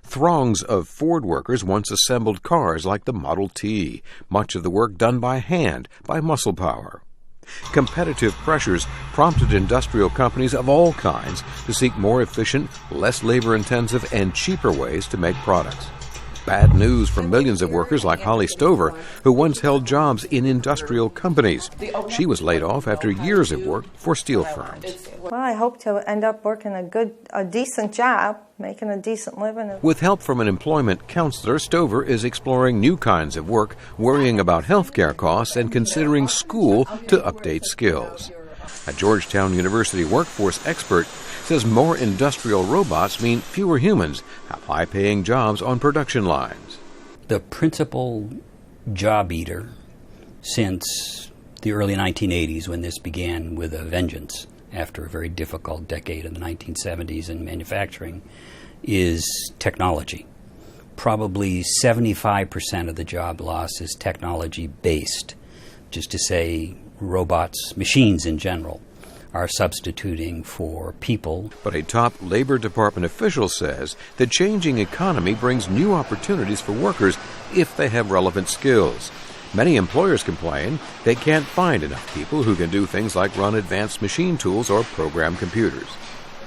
Throngs of Ford workers once assembled cars like the Model T, much of the work done by hand, by muscle power. Competitive pressures prompted industrial companies of all kinds to seek more efficient, less labor-intensive, and cheaper ways to make products. Bad news for millions of workers like Holly Stover, who once held jobs in industrial companies. She was laid off after years of work for steel firms. Well, I hope to end up working a decent job, making a decent living. With help from an employment counselor, Stover is exploring new kinds of work, worrying about health care costs, and considering school to update skills. A Georgetown University workforce expert says more industrial robots mean fewer humans have high-paying jobs on production lines. The principal job eater since the early 1980s, when this began with a vengeance after a very difficult decade in the 1970s in manufacturing, is technology. Probably 75% of the job loss is technology-based, just to say robots, machines in general, are substituting for people. But a top Labor Department official says the changing economy brings new opportunities for workers if they have relevant skills. Many employers complain they can't find enough people who can do things like run advanced machine tools or program computers.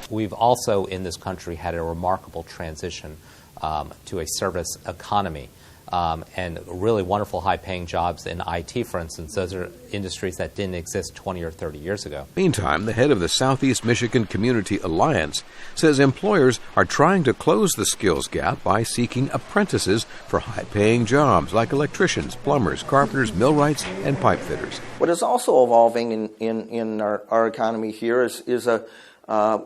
We've also in this country had a remarkable transition to a service economy. And really wonderful high-paying jobs in IT, for instance. Those are industries that didn't exist 20 or 30 years ago. Meantime, the head of the Southeast Michigan Community Alliance says employers are trying to close the skills gap by seeking apprentices for high-paying jobs like electricians, plumbers, carpenters, millwrights, and pipe fitters. What is also evolving in our economy here is a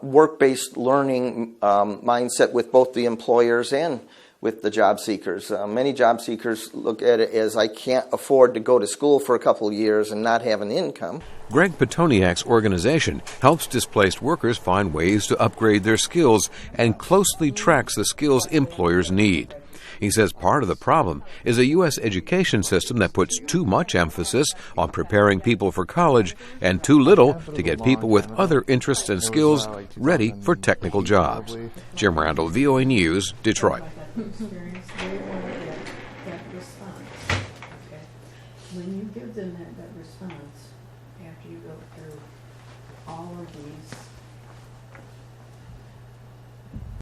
work-based learning mindset with both the employers and with the job seekers. Many job seekers look at it as, I can't afford to go to school for a couple of years and not have an income. Greg Petoniak's organization helps displaced workers find ways to upgrade their skills and closely tracks the skills employers need. He says part of the problem is a U.S. education system that puts too much emphasis on preparing people for college and too little to get people with other interests and skills ready for technical jobs. Jim Randall, VOA News, Detroit. Experience, they want to get that response. Okay. When you give them that response, after you go through all of these